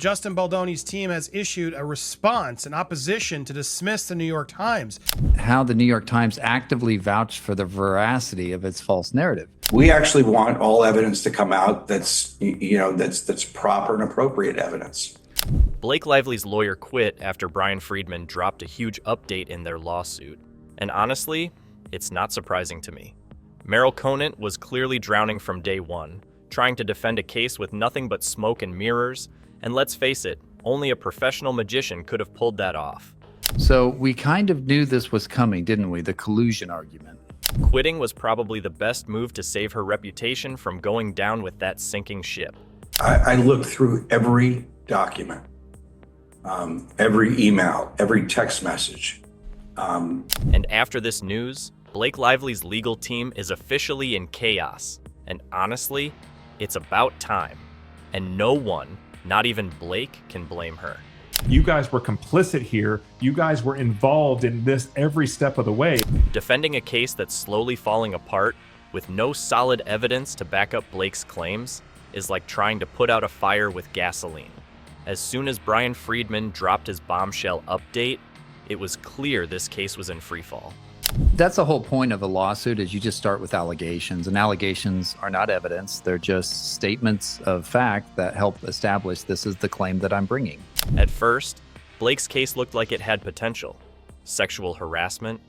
Justin Baldoni's team has issued a response in opposition to dismiss the New York Times. How the New York Times actively vouched for the veracity of its false narrative. We actually want all evidence to come out that's proper and appropriate evidence. Blake Lively's lawyer quit after Brian Freedman dropped a huge update in their lawsuit. And honestly, it's not surprising to me. Meryl Conant was clearly drowning from day one, trying to defend a case with nothing but smoke and mirrors, and let's face it, only a professional magician could have pulled that off. So we kind of knew this was coming, didn't we? The collusion argument. Quitting was probably the best move to save her reputation from going down with that sinking ship. I looked through every document, every email, every text message. And after this news, Blake Lively's legal team is officially in chaos. And honestly, it's about time. And no one, not even Blake, can blame her. You guys were complicit here. You guys were involved in this every step of the way. Defending a case that's slowly falling apart with no solid evidence to back up Blake's claims is like trying to put out a fire with gasoline. As soon as Brian Freedman dropped his bombshell update, it was clear this case was in freefall. That's the whole point of a lawsuit, is you just start with allegations, and allegations are not evidence. They're just statements of fact that help establish this is the claim that I'm bringing. At first, Blake's case looked like it had potential. Sexual harassment,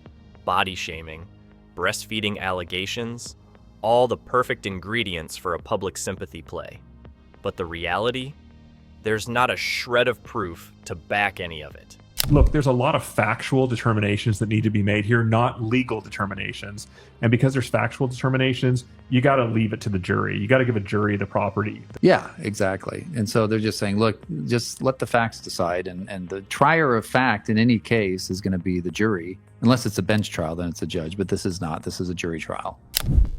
body shaming, breastfeeding allegations, all the perfect ingredients for a public sympathy play. But the reality? There's not a shred of proof to back any of it. Look, there's a lot of factual determinations that need to be made here, not legal determinations. And because there's factual determinations, you got to leave it to the jury. You got to give a jury the property. Yeah, exactly. And so they're just saying, look, just let the facts decide. And the trier of fact in any case is going to be the jury. Unless it's a bench trial, then it's a judge. But this is not. This is a jury trial.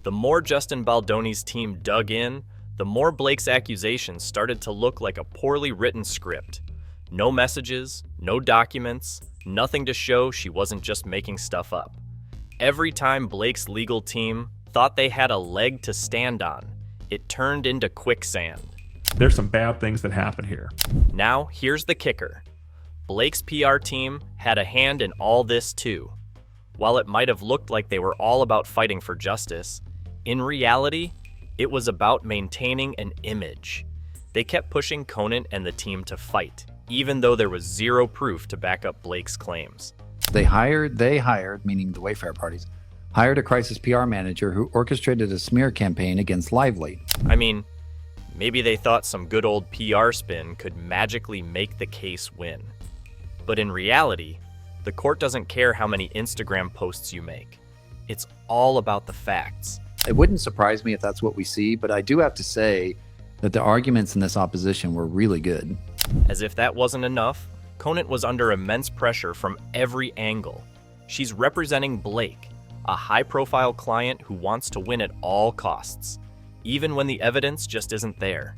The more Justin Baldoni's team dug in, the more Blake's accusations started to look like a poorly written script. No messages, no documents, nothing to show she wasn't just making stuff up. Every time Blake's legal team thought they had a leg to stand on, it turned into quicksand. There's some bad things that happen here. Now, here's the kicker. Blake's PR team had a hand in all this too. While it might have looked like they were all about fighting for justice, in reality, it was about maintaining an image. They kept pushing Conant and the team to fight, even though there was zero proof to back up Blake's claims. They hired, meaning the Wayfair parties, hired a crisis PR manager who orchestrated a smear campaign against Lively. I mean, maybe they thought some good old PR spin could magically make the case win. But in reality, the court doesn't care how many Instagram posts you make. It's all about the facts. It wouldn't surprise me if that's what we see, but I do have to say that the arguments in this opposition were really good. As if that wasn't enough, Conant was under immense pressure from every angle. She's representing Blake, a high-profile client who wants to win at all costs, even when the evidence just isn't there.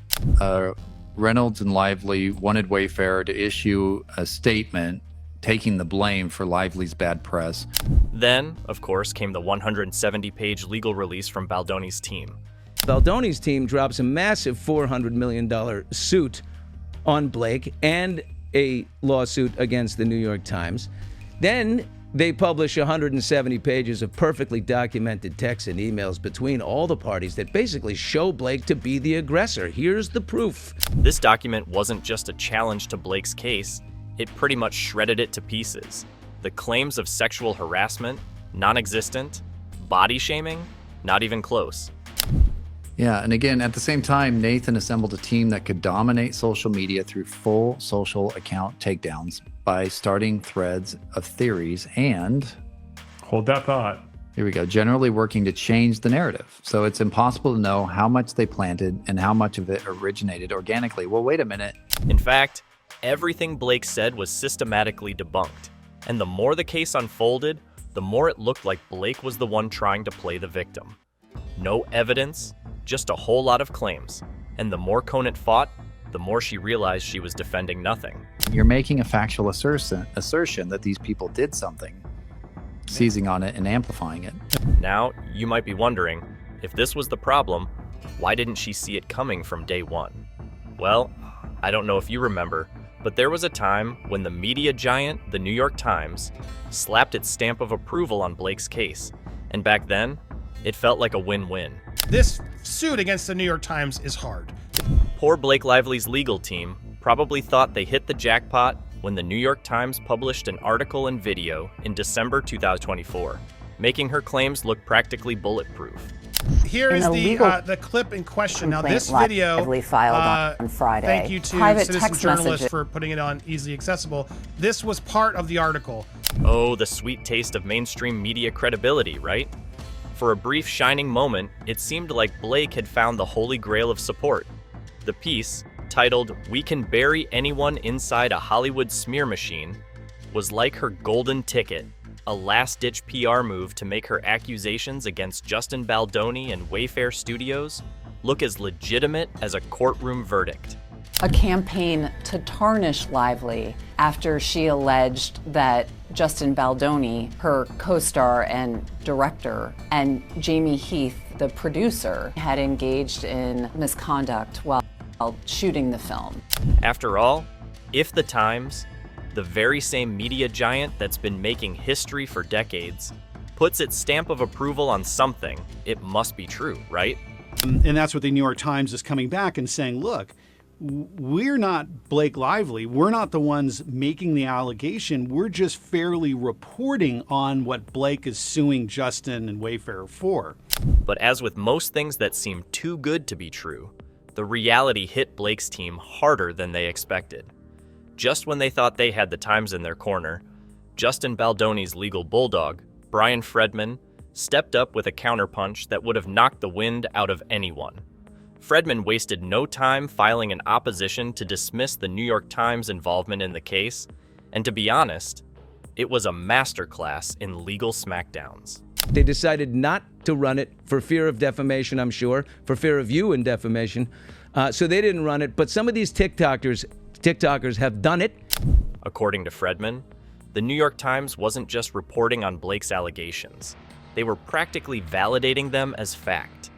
Reynolds and Lively wanted Wayfair to issue a statement taking the blame for Lively's bad press. Then, of course, came the 170-page legal release from Baldoni's team. Baldoni's team drops a massive $400 million suit on Blake and a lawsuit against the New York Times. Then they publish 170 pages of perfectly documented texts and emails between all the parties that basically show Blake to be the aggressor. Here's the proof. This document wasn't just a challenge to Blake's case, it pretty much shredded it to pieces. The claims of sexual harassment, non-existent. Body shaming, not even close. Yeah, and again, at the same time, Nathan assembled a team that could dominate social media through full social account takedowns by starting threads of theories and... Hold that thought. Here we go. Generally working to change the narrative. So it's impossible to know how much they planted and how much of it originated organically. Well, wait a minute. In fact, everything Blake said was systematically debunked. And the more the case unfolded, the more it looked like Blake was the one trying to play the victim. No evidence, just a whole lot of claims. And the more Conant fought, the more she realized she was defending nothing. You're making a factual assertion that these people did something, seizing on it and amplifying it. Now, you might be wondering, if this was the problem, why didn't she see it coming from day one? Well, I don't know if you remember, but there was a time when the media giant, the New York Times, slapped its stamp of approval on Blake's case. And back then, it felt like a win-win. This suit against the New York Times is hard. Poor Blake Lively's legal team probably thought they hit the jackpot when the New York Times published an article and video in December 2024, making her claims look practically bulletproof. Here is the clip in question. Now, this video, filed on Friday. Thank you to Private Citizen text Journalist messages. for putting it on easily accessible. This was part of the article. Oh, the sweet taste of mainstream media credibility, right? For a brief shining moment, it seemed like Blake had found the holy grail of support. The piece, titled "We Can Bury Anyone Inside a Hollywood Smear Machine," was like her golden ticket, a last-ditch PR move to make her accusations against Justin Baldoni and Wayfair Studios look as legitimate as a courtroom verdict. A campaign to tarnish Lively after she alleged that Justin Baldoni, her co-star and director, and Jamie Heath, the producer, had engaged in misconduct while shooting the film. After all, if the Times, the very same media giant that's been making history for decades, puts its stamp of approval on something, it must be true, right? And that's what the New York Times is coming back and saying, look, we're not Blake Lively. We're not the ones making the allegation. We're just fairly reporting on what Blake is suing Justin and Wayfair for. But as with most things that seem too good to be true, the reality hit Blake's team harder than they expected. Just when they thought they had the Times in their corner, Justin Baldoni's legal bulldog, Brian Freedman, stepped up with a counterpunch that would have knocked the wind out of anyone. Freedman wasted no time filing an opposition to dismiss the New York Times' involvement in the case, and to be honest, it was a masterclass in legal smackdowns. They decided not to run it for fear of defamation, I'm sure, for fear of you and defamation. So they didn't run it. But some of these TikTokers have done it. According to Freedman, the New York Times wasn't just reporting on Blake's allegations. They were practically validating them as fact,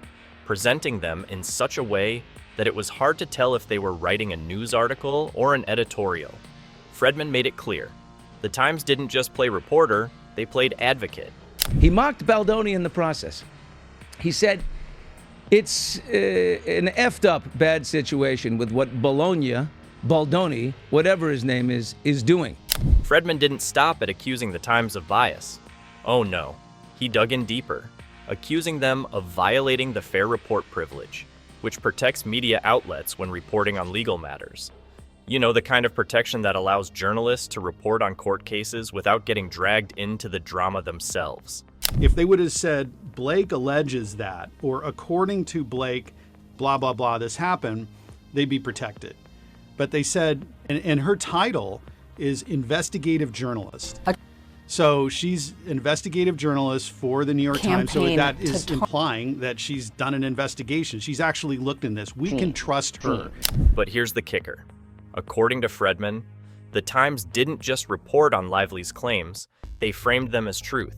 presenting them in such a way that it was hard to tell if they were writing a news article or an editorial. Freedman made it clear. The Times didn't just play reporter, they played advocate. He mocked Baldoni in the process. He said, it's an effed up bad situation with what Baldoni, whatever his name is doing. Freedman didn't stop at accusing the Times of bias. Oh no, he dug in deeper, accusing them of violating the fair report privilege, which protects media outlets when reporting on legal matters. You know, the kind of protection that allows journalists to report on court cases without getting dragged into the drama themselves. If they would have said, Blake alleges that, or according to Blake, blah, blah, blah, this happened, they'd be protected. But they said, and her title is investigative journalist. So she's investigative journalist for the New York Times. So that is implying that she's done an investigation. She's actually looked in this. We can trust her. But here's the kicker. According to Freedman, the Times didn't just report on Lively's claims, they framed them as truth.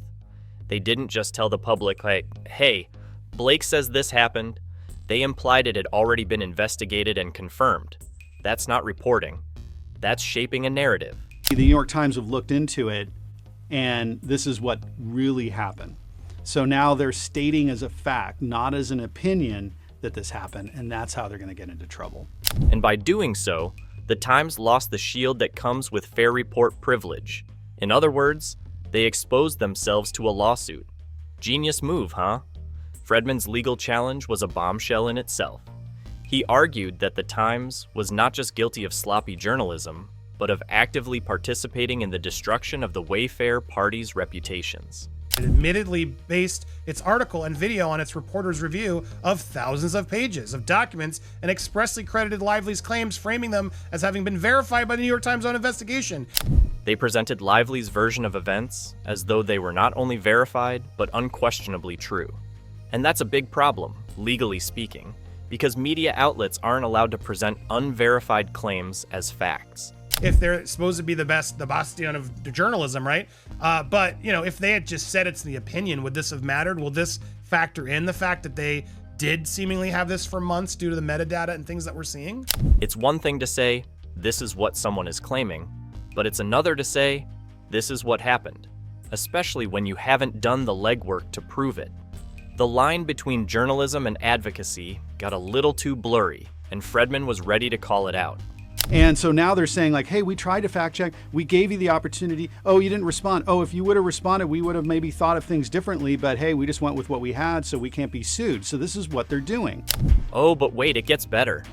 They didn't just tell the public, like, hey, Blake says this happened. They implied it had already been investigated and confirmed. That's not reporting. That's shaping a narrative. The New York Times have looked into it, and this is what really happened. So now they're stating as a fact, not as an opinion, that this happened, and that's how they're going to get into trouble. And by doing so, the Times lost the shield that comes with fair report privilege. In other words, they exposed themselves to a lawsuit. Genius move, huh? Freedman's legal challenge was a bombshell in itself. He argued that the Times was not just guilty of sloppy journalism, but of actively participating in the destruction of the Wayfair party's reputations. It admittedly based its article and video on its reporter's review of thousands of pages of documents and expressly credited Lively's claims, framing them as having been verified by the New York Times' own investigation. They presented Lively's version of events as though they were not only verified, but unquestionably true. And that's a big problem, legally speaking, because media outlets aren't allowed to present unverified claims as facts. If they're supposed to be the bastion of the journalism, right? But, you know, if they had just said it's the opinion, would this have mattered? Will this factor in the fact that they did seemingly have this for months due to the metadata and things that we're seeing? It's one thing to say, this is what someone is claiming, but it's another to say, this is what happened, especially when you haven't done the legwork to prove it. The line between journalism and advocacy got a little too blurry, and Freedman was ready to call it out. And so now they're saying like, hey, we tried to fact check. We gave you the opportunity. Oh, you didn't respond. Oh, if you would have responded, we would have maybe thought of things differently. But hey, we just went with what we had, so we can't be sued. So this is what they're doing. Oh, but wait, it gets better.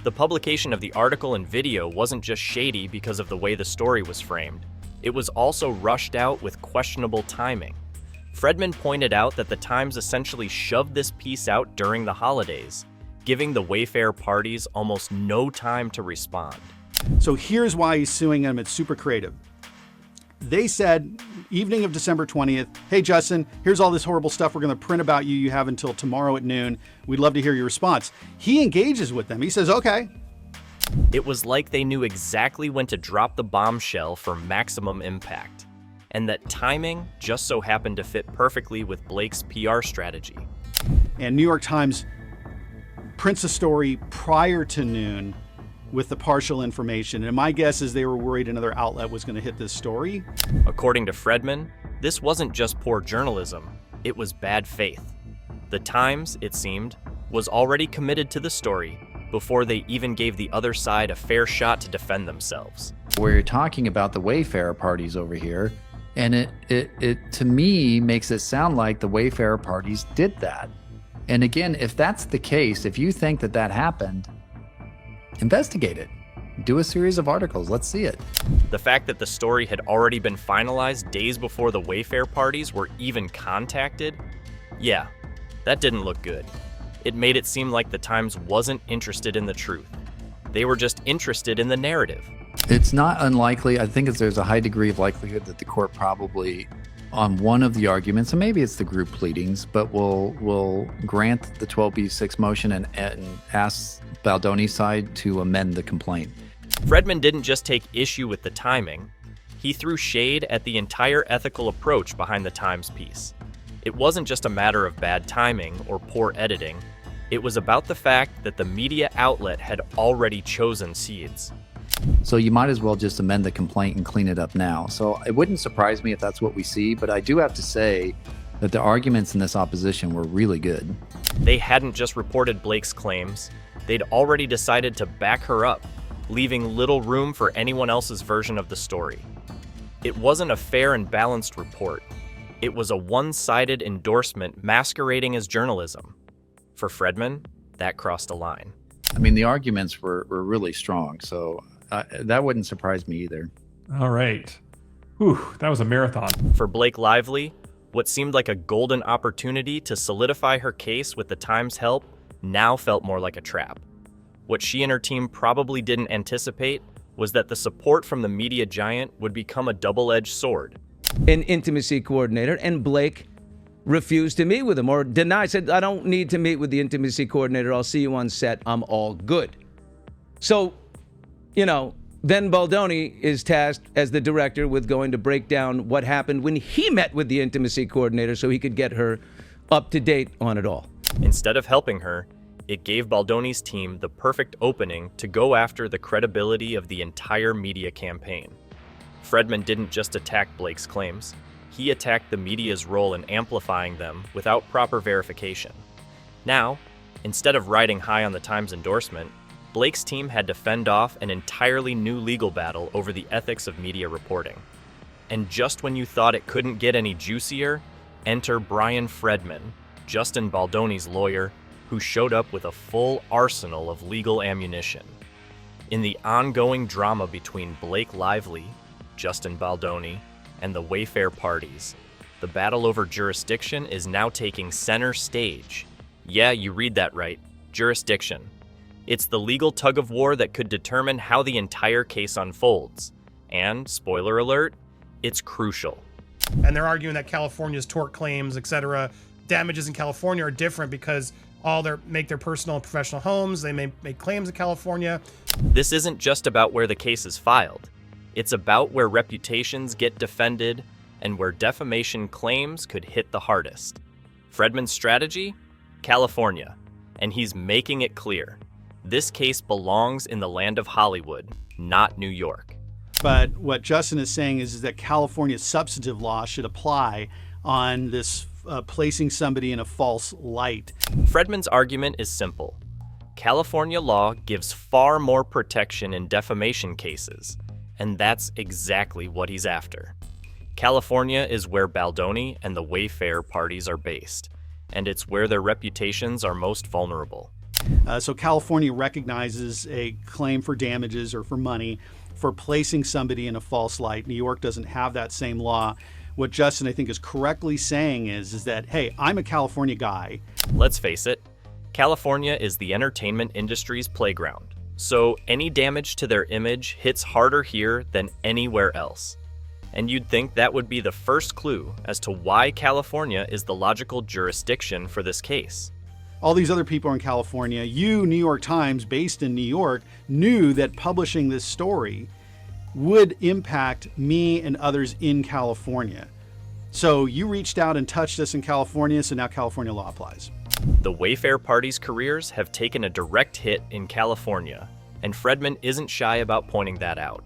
The publication of the article and video wasn't just shady because of the way the story was framed. It was also rushed out with questionable timing. Freedman pointed out that the Times essentially shoved this piece out during the holidays, giving the Wayfair parties almost no time to respond. So here's why he's suing them. It's super creative. They said, evening of December 20th, hey, Justin, here's all this horrible stuff we're going to print about you. You have until tomorrow at noon. We'd love to hear your response. He engages with them. He says, okay. It was like they knew exactly when to drop the bombshell for maximum impact, and that timing just so happened to fit perfectly with Blake's PR strategy. And New York Times prints a story prior to noon with the partial information. And my guess is they were worried another outlet was going to hit this story. According to Freedman, this wasn't just poor journalism, it was bad faith. The Times, it seemed, was already committed to the story before they even gave the other side a fair shot to defend themselves. We're talking about the Wayfair parties over here, and it to me makes it sound like the Wayfair parties did that. And again, if that's the case, if you think that that happened, investigate it. Do a series of articles. Let's see it. The fact that the story had already been finalized days before the Wayfair parties were even contacted, yeah, that didn't look good. It made it seem like the Times wasn't interested in the truth. They were just interested in the narrative. It's not unlikely. I think there's a high degree of likelihood that the court probably, on one of the arguments, and maybe it's the group pleadings, but will grant the 12b6 motion and ask Baldoni's side to amend the complaint. Freedman didn't just take issue with the timing. He threw shade at the entire ethical approach behind the Times piece. It wasn't just a matter of bad timing or poor editing. It was about the fact that the media outlet had already chosen seeds. So you might as well just amend the complaint and clean it up now. So it wouldn't surprise me if that's what we see, but I do have to say that the arguments in this opposition were really good. They hadn't just reported Blake's claims, they'd already decided to back her up, leaving little room for anyone else's version of the story. It wasn't a fair and balanced report. It was a one-sided endorsement masquerading as journalism. For Freedman, that crossed a line. I mean, the arguments were really strong, so that wouldn't surprise me either. All right. Whew, that was a marathon. For Blake Lively, what seemed like a golden opportunity to solidify her case with the Times' help now felt more like a trap. What she and her team probably didn't anticipate was that the support from the media giant would become a double-edged sword. An intimacy coordinator, and Blake refused to meet with him or denied, said, I don't need to meet with the intimacy coordinator. I'll see you on set. I'm all good. So, then Baldoni is tasked as the director with going to break down what happened when he met with the intimacy coordinator so he could get her up to date on it all. Instead of helping her, it gave Baldoni's team the perfect opening to go after the credibility of the entire media campaign. Freedman didn't just attack Blake's claims. He attacked the media's role in amplifying them without proper verification. Now, instead of riding high on the Times endorsement, Blake's team had to fend off an entirely new legal battle over the ethics of media reporting. And just when you thought it couldn't get any juicier, enter Brian Freedman, Justin Baldoni's lawyer, who showed up with a full arsenal of legal ammunition. In the ongoing drama between Blake Lively, Justin Baldoni, and the Wayfair parties, the battle over jurisdiction is now taking center stage. Yeah, you read that right, jurisdiction. It's the legal tug-of-war that could determine how the entire case unfolds. And, spoiler alert, it's crucial. And they're arguing that California's tort claims, etc., damages in California are different because make their personal and professional homes, they may make claims in California. This isn't just about where the case is filed. It's about where reputations get defended and where defamation claims could hit the hardest. Freedman's strategy? California, and he's making it clear. This case belongs in the land of Hollywood, not New York. But what Justin is saying is that California's substantive law should apply on this placing somebody in a false light. Freedman's argument is simple. California law gives far more protection in defamation cases, and that's exactly what he's after. California is where Baldoni and the Wayfair parties are based, and it's where their reputations are most vulnerable. So California recognizes a claim for damages or for money for placing somebody in a false light. New York doesn't have that same law. What Justin, I think, is correctly saying is that, hey, I'm a California guy. Let's face it, California is the entertainment industry's playground, so any damage to their image hits harder here than anywhere else. And you'd think that would be the first clue as to why California is the logical jurisdiction for this case. All these other people in California, you, New York Times, based in New York, knew that publishing this story would impact me and others in California. So you reached out and touched us in California, so now California law applies. The Wayfair party's careers have taken a direct hit in California, and Freedman isn't shy about pointing that out.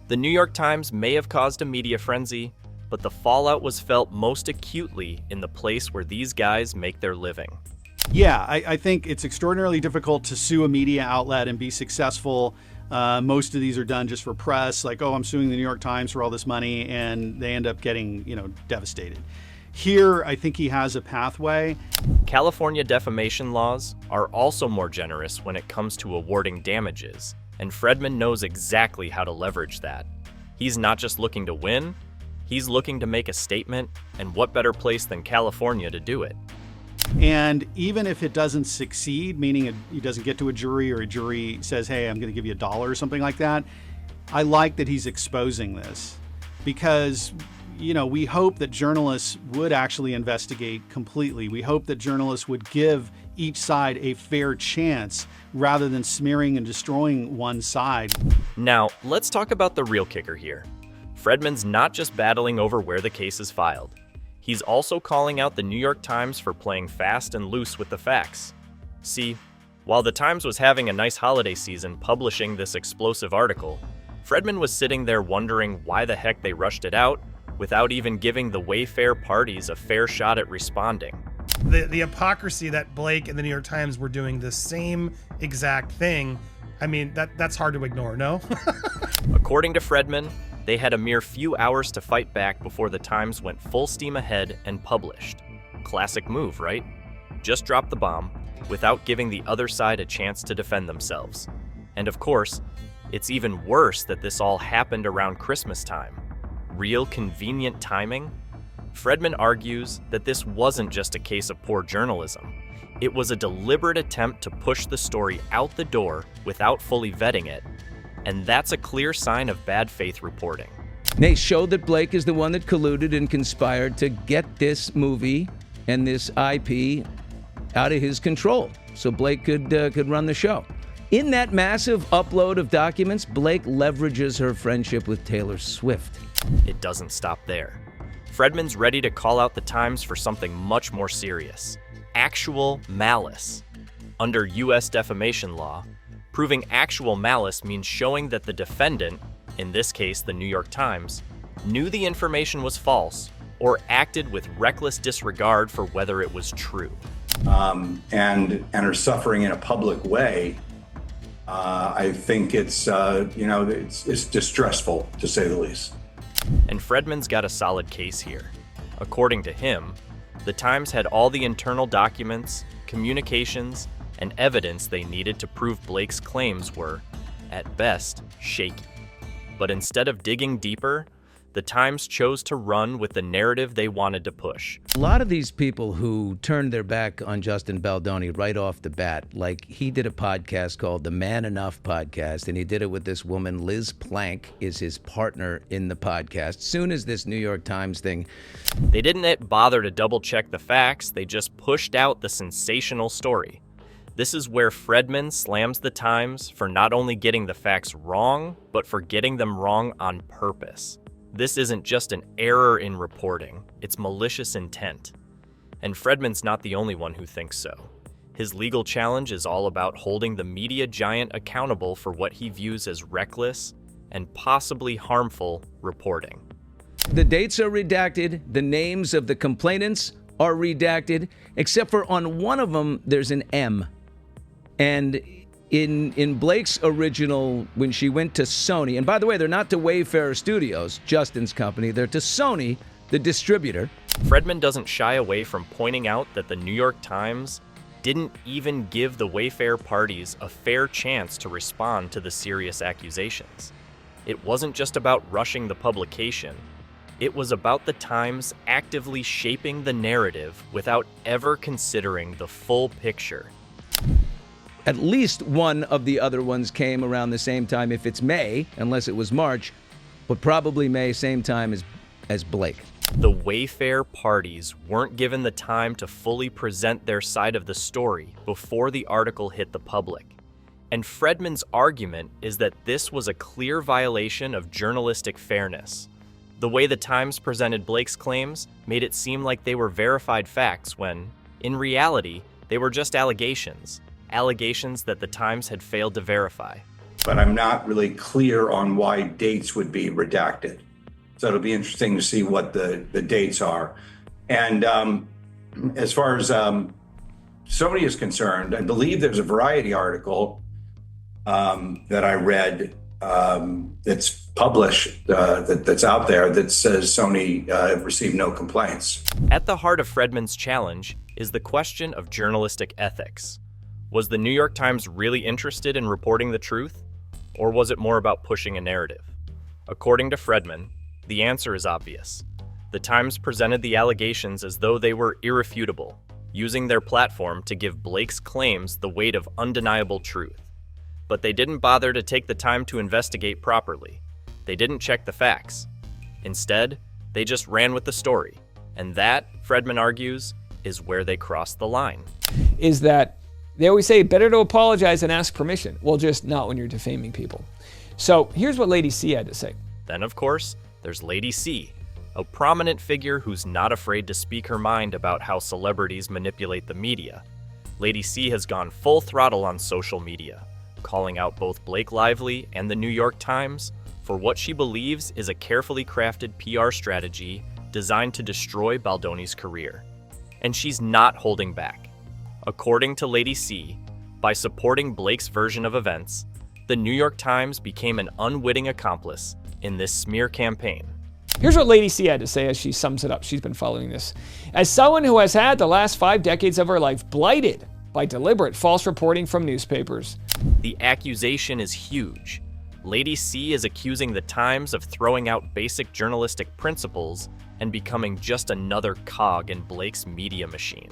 The New York Times may have caused a media frenzy, but the fallout was felt most acutely in the place where these guys make their living. Yeah, I think it's extraordinarily difficult to sue a media outlet and be successful. Most of these are done just for press, like, oh, I'm suing the New York Times for all this money, and they end up getting, devastated. Here, I think he has a pathway. California defamation laws are also more generous when it comes to awarding damages, and Freedman knows exactly how to leverage that. He's not just looking to win, he's looking to make a statement, and what better place than California to do it? And even if it doesn't succeed, meaning he doesn't get to a jury or a jury says, hey, I'm going to give you $1 or something like that, I like that he's exposing this because, we hope that journalists would actually investigate completely. We hope that journalists would give each side a fair chance rather than smearing and destroying one side. Now, let's talk about the real kicker here. Freedman's not just battling over where the case is filed. He's also calling out the New York Times for playing fast and loose with the facts. See, while the Times was having a nice holiday season publishing this explosive article, Freedman was sitting there wondering why the heck they rushed it out without even giving the Wayfair parties a fair shot at responding. The hypocrisy that Blake and the New York Times were doing the same exact thing, I mean, that's hard to ignore, no? According to Freedman, they had a mere few hours to fight back before the Times went full steam ahead and published. Classic move, right? Just drop the bomb without giving the other side a chance to defend themselves. And of course, it's even worse that this all happened around Christmas time. Real convenient timing? Freedman argues that this wasn't just a case of poor journalism. It was a deliberate attempt to push the story out the door without fully vetting it. And that's a clear sign of bad faith reporting. They showed that Blake is the one that colluded and conspired to get this movie and this IP out of his control so Blake could run the show. In that massive upload of documents, Blake leverages her friendship with Taylor Swift. It doesn't stop there. Freedman's ready to call out the Times for something much more serious. Actual malice. Under U.S. defamation law, proving actual malice means showing that the defendant, in this case the New York Times, knew the information was false or acted with reckless disregard for whether it was true. And are suffering in a public way. I think it's distressful, to say the least. And Freedman's got a solid case here. According to him, the Times had all the internal documents, communications, and evidence they needed to prove Blake's claims were, at best, shaky. But instead of digging deeper, the Times chose to run with the narrative they wanted to push. A lot of these people who turned their back on Justin Baldoni right off the bat, like he did a podcast called the Man Enough Podcast, and he did it with this woman, Liz Plank, is his partner in the podcast. Soon as this New York Times thing, they didn't bother to double check the facts, they just pushed out the sensational story. This is where Freedman slams the Times for not only getting the facts wrong, but for getting them wrong on purpose. This isn't just an error in reporting, it's malicious intent. And Freedman's not the only one who thinks so. His legal challenge is all about holding the media giant accountable for what he views as reckless and possibly harmful reporting. The dates are redacted, the names of the complainants are redacted, except for on one of them, there's an M. And in Blake's original, when she went to Sony, and by the way, they're not to Wayfarer Studios, Justin's company, they're to Sony, the distributor. Freedman doesn't shy away from pointing out that the New York Times didn't even give the Wayfarer parties a fair chance to respond to the serious accusations. It wasn't just about rushing the publication. It was about the Times actively shaping the narrative without ever considering the full picture. At least one of the other ones came around the same time, if it's May, unless it was March, but probably May, same time as Blake. The Wayfarer parties weren't given the time to fully present their side of the story before the article hit the public. And Freedman's argument is that this was a clear violation of journalistic fairness. The way the Times presented Blake's claims made it seem like they were verified facts when, in reality, they were just allegations that the Times had failed to verify. But I'm not really clear on why dates would be redacted. So it'll be interesting to see what the dates are. And as far as Sony is concerned, I believe there's a Variety article that I read that's published, that's out there, that says Sony received no complaints. At the heart of Freedman's challenge is the question of journalistic ethics. Was the New York Times really interested in reporting the truth, or was it more about pushing a narrative? According to Freedman, the answer is obvious. The Times presented the allegations as though they were irrefutable, using their platform to give Blake's claims the weight of undeniable truth. But they didn't bother to take the time to investigate properly. They didn't check the facts. Instead, they just ran with the story. And that, Freedman argues, is where they crossed the line. Is that they always say better to apologize than ask permission. Well, just not when you're defaming people. So here's what Lady C had to say. Then, of course, there's Lady C, a prominent figure who's not afraid to speak her mind about how celebrities manipulate the media. Lady C has gone full throttle on social media, calling out both Blake Lively and the New York Times for what she believes is a carefully crafted PR strategy designed to destroy Baldoni's career. And she's not holding back. According to Lady C, by supporting Blake's version of events, the New York Times became an unwitting accomplice in this smear campaign. Here's what Lady C had to say as she sums it up. She's been following this. As someone who has had the last 5 decades of her life blighted by deliberate false reporting from newspapers. The accusation is huge. Lady C is accusing the Times of throwing out basic journalistic principles and becoming just another cog in Blake's media machine.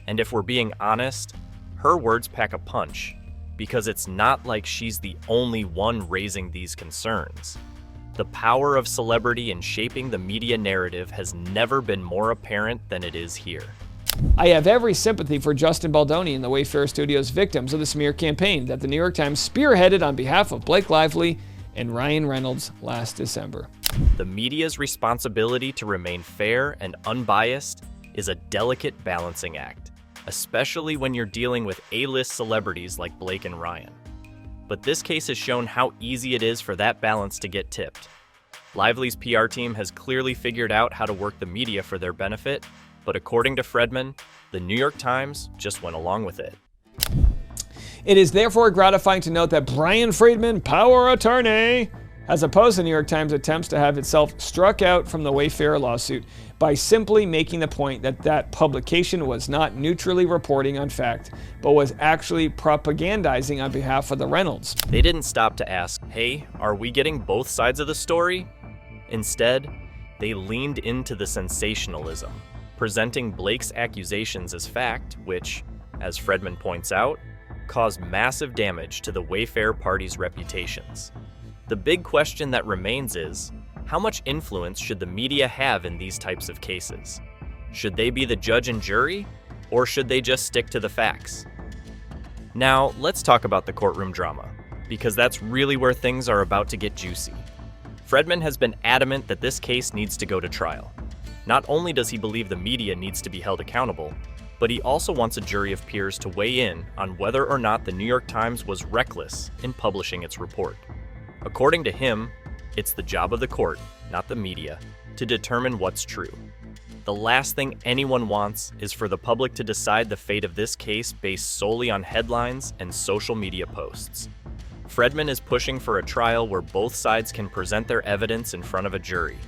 And if we're being honest, her words pack a punch, because it's not like she's the only one raising these concerns. The power of celebrity in shaping the media narrative has never been more apparent than it is here. I have every sympathy for Justin Baldoni and the Wayfarer Studios victims of the smear campaign that the New York Times spearheaded on behalf of Blake Lively and Ryan Reynolds last December. The media's responsibility to remain fair and unbiased is a delicate balancing act, especially when you're dealing with A-list celebrities like Blake and Ryan. But this case has shown how easy it is for that balance to get tipped. Lively's PR team has clearly figured out how to work the media for their benefit, but according to Freedman, the New York Times just went along with it. It is therefore gratifying to note that Brian Freedman, power attorney, has opposed the New York Times' attempts to have itself struck out from the Wayfarer lawsuit by simply making the point that that publication was not neutrally reporting on fact, but was actually propagandizing on behalf of the Reynolds. They didn't stop to ask, hey, are we getting both sides of the story? Instead, they leaned into the sensationalism, presenting Blake's accusations as fact, which, as Freedman points out, caused massive damage to the Wayfarer party's reputations. The big question that remains is, how much influence should the media have in these types of cases? Should they be the judge and jury, or should they just stick to the facts? Now, let's talk about the courtroom drama, because that's really where things are about to get juicy. Freedman has been adamant that this case needs to go to trial. Not only does he believe the media needs to be held accountable, but he also wants a jury of peers to weigh in on whether or not the New York Times was reckless in publishing its report. According to him, it's the job of the court, not the media, to determine what's true. The last thing anyone wants is for the public to decide the fate of this case based solely on headlines and social media posts. Freedman is pushing for a trial where both sides can present their evidence in front of a jury.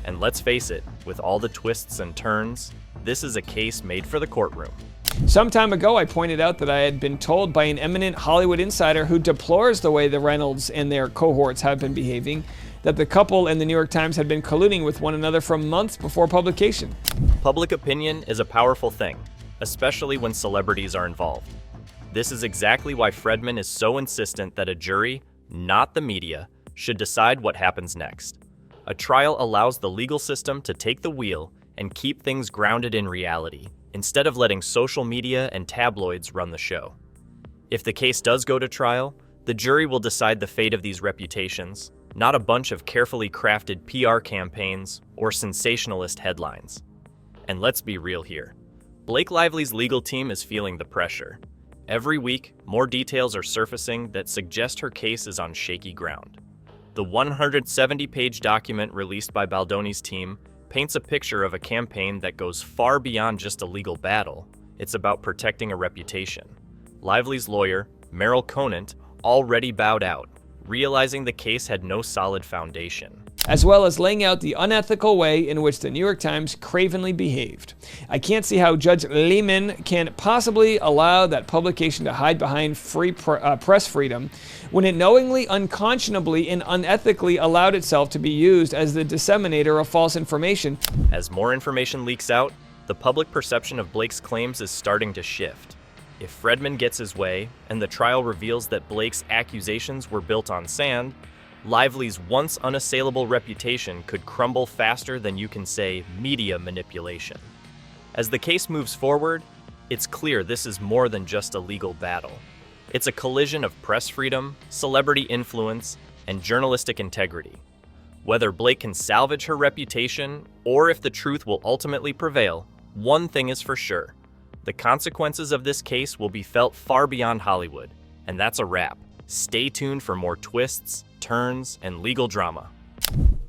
And let's face it, with all the twists and turns, this is a case made for the courtroom. Some time ago, I pointed out that I had been told by an eminent Hollywood insider who deplores the way the Reynolds and their cohorts have been behaving, that the couple and the New York Times had been colluding with one another for months before publication. Public opinion is a powerful thing, especially when celebrities are involved. This is exactly why Freedman is so insistent that a jury, not the media, should decide what happens next. A trial allows the legal system to take the wheel and keep things grounded in reality, instead of letting social media and tabloids run the show. If the case does go to trial, the jury will decide the fate of these reputations, not a bunch of carefully crafted PR campaigns or sensationalist headlines. And let's be real here. Blake Lively's legal team is feeling the pressure. Every week, more details are surfacing that suggest her case is on shaky ground. The 170-page document released by Baldoni's team paints a picture of a campaign that goes far beyond just a legal battle. It's about protecting a reputation. Lively's lawyer, Meryl Conant, already bowed out, realizing the case had no solid foundation, as well as laying out the unethical way in which the New York Times cravenly behaved. I can't see how Judge Lehman can possibly allow that publication to hide behind press freedom when it knowingly, unconscionably, and unethically allowed itself to be used as the disseminator of false information. As more information leaks out, the public perception of Blake's claims is starting to shift. If Freedman gets his way, and the trial reveals that Blake's accusations were built on sand, Lively's once unassailable reputation could crumble faster than you can say media manipulation. As the case moves forward, it's clear this is more than just a legal battle. It's a collision of press freedom, celebrity influence, and journalistic integrity. Whether Blake can salvage her reputation, or if the truth will ultimately prevail, one thing is for sure. The consequences of this case will be felt far beyond Hollywood, and that's a wrap. Stay tuned for more twists, turns, and legal drama.